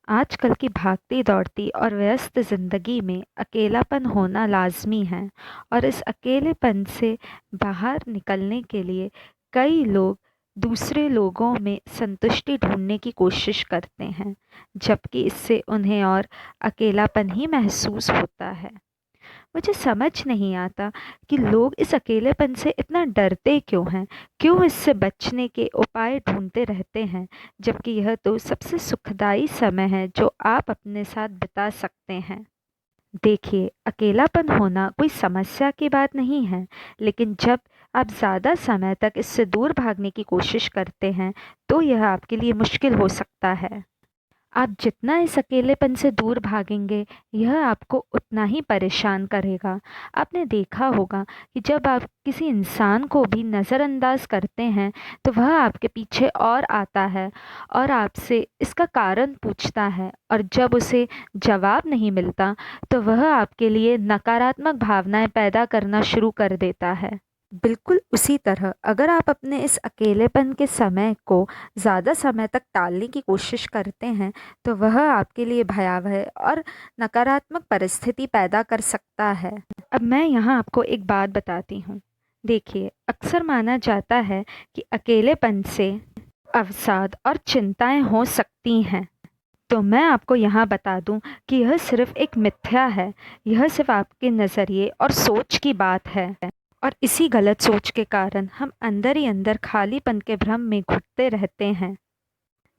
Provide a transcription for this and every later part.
आजकल की भागती दौड़ती और व्यस्त ज़िंदगी में अकेलापन होना लाज़मी है और इस अकेलेपन से बाहर निकलने के लिए कई लोग दूसरे लोगों में संतुष्टि ढूँढने की कोशिश करते हैं, जबकि इससे उन्हें और अकेलापन ही महसूस होता है। मुझे समझ नहीं आता कि लोग इस अकेलेपन से इतना डरते क्यों हैं? क्यों इससे बचने के उपाय ढूँढते रहते हैं? जबकि यह तो सबसे सुखदाई समय है जो आप अपने साथ बिता सकते हैं। देखिए, अकेलापन होना कोई समस्या की बात नहीं है, लेकिन जब आप ज़्यादा समय तक इससे दूर भागने की कोशिश करते हैं, तो यह आपके लिए मुश्किल हो सकता है। आप जितना इस अकेलेपन से दूर भागेंगे, यह आपको उतना ही परेशान करेगा। आपने देखा होगा कि जब आप किसी इंसान को भी नज़रअंदाज करते हैं, तो वह आपके पीछे और आता है और आपसे इसका कारण पूछता है, और जब उसे जवाब नहीं मिलता, तो वह आपके लिए नकारात्मक भावनाएं पैदा करना शुरू कर देता है। बिल्कुल उसी तरह अगर आप अपने इस अकेलेपन के समय को ज़्यादा समय तक टालने की कोशिश करते हैं, तो वह आपके लिए भयावह और नकारात्मक परिस्थिति पैदा कर सकता है। अब मैं यहाँ आपको एक बात बताती हूँ। देखिए, अक्सर माना जाता है कि अकेलेपन से अवसाद और चिंताएं हो सकती हैं। तो मैं आपको यहाँ बता दूँ कि यह सिर्फ एक मिथ्या है। यह सिर्फ आपके नज़रिए और सोच की बात है। और इसी गलत सोच के कारण हम अंदर ही अंदर खालीपन के भ्रम में घुटते रहते हैं,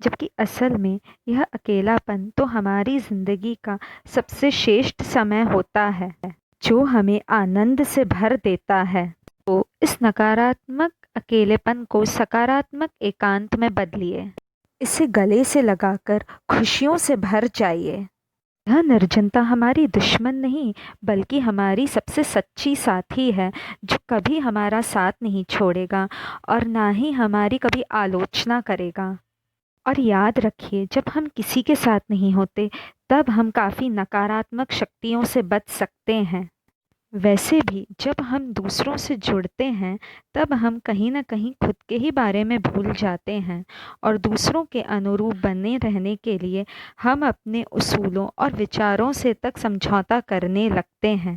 जबकि असल में यह अकेलापन तो हमारी ज़िंदगी का सबसे श्रेष्ठ समय होता है, जो हमें आनंद से भर देता है। तो इस नकारात्मक अकेलेपन को सकारात्मक एकांत में बदलिए। इसे गले से लगाकर खुशियों से भर जाइए। यह निर्जनता हमारी दुश्मन नहीं, बल्कि हमारी सबसे सच्ची साथी है, जो कभी हमारा साथ नहीं छोड़ेगा और ना ही हमारी कभी आलोचना करेगा। और याद रखिए, जब हम किसी के साथ नहीं होते, तब हम काफ़ी नकारात्मक शक्तियों से बच सकते हैं। वैसे भी जब हम दूसरों से जुड़ते हैं, तब हम कहीं न कहीं खुद के ही बारे में भूल जाते हैं और दूसरों के अनुरूप बने रहने के लिए हम अपने उसूलों और विचारों से तक समझौता करने लगते हैं।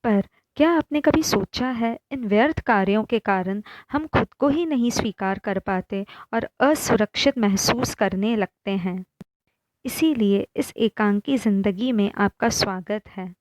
पर क्या आपने कभी सोचा है, इन व्यर्थ कार्यों के कारण हम खुद को ही नहीं स्वीकार कर पाते और असुरक्षित महसूस करने लगते हैं। इसीलिए इस एकांकी ज़िंदगी में आपका स्वागत है,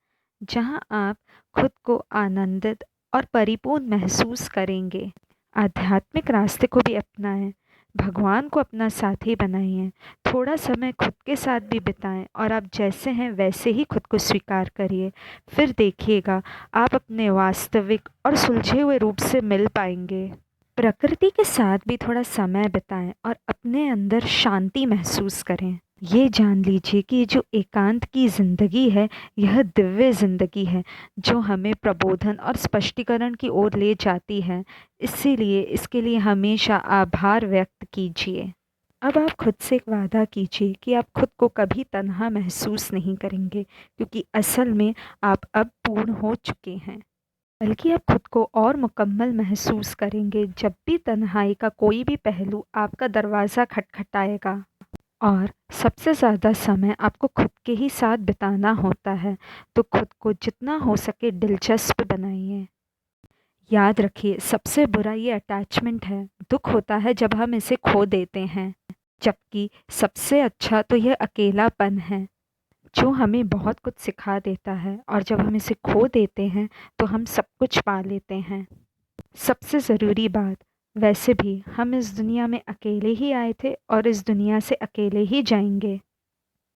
जहां आप खुद को आनंदित और परिपूर्ण महसूस करेंगे। आध्यात्मिक रास्ते को भी अपनाएं, भगवान को अपना साथी बनाइए, थोड़ा समय खुद के साथ भी बिताएं और आप जैसे हैं वैसे ही खुद को स्वीकार करिए। फिर देखिएगा, आप अपने वास्तविक और सुलझे हुए रूप से मिल पाएंगे। प्रकृति के साथ भी थोड़ा समय बिताएं और अपने अंदर शांति महसूस करें। ये जान लीजिए कि जो एकांत की ज़िंदगी है, यह दिव्य ज़िंदगी है, जो हमें प्रबोधन और स्पष्टीकरण की ओर ले जाती है। इसीलिए इसके लिए हमेशा आभार व्यक्त कीजिए। अब आप खुद से एक वादा कीजिए कि आप खुद को कभी तन्हा महसूस नहीं करेंगे, क्योंकि असल में आप अब पूर्ण हो चुके हैं। बल्कि आप खुद को और मुकम्मल महसूस करेंगे जब भी तन्हाई का कोई भी पहलू आपका दरवाज़ा खटखटाएगा। और सबसे ज़्यादा समय आपको खुद के ही साथ बिताना होता है, तो खुद को जितना हो सके दिलचस्प बनाइए। याद रखिए, सबसे बुरा ये अटैचमेंट है। दुख होता है जब हम इसे खो देते हैं, जबकि सबसे अच्छा तो यह अकेलापन है, जो हमें बहुत कुछ सिखा देता है, और जब हम इसे खो देते हैं तो हम सब कुछ पा लेते हैं। सबसे ज़रूरी बात, वैसे भी हम इस दुनिया में अकेले ही आए थे और इस दुनिया से अकेले ही जाएंगे।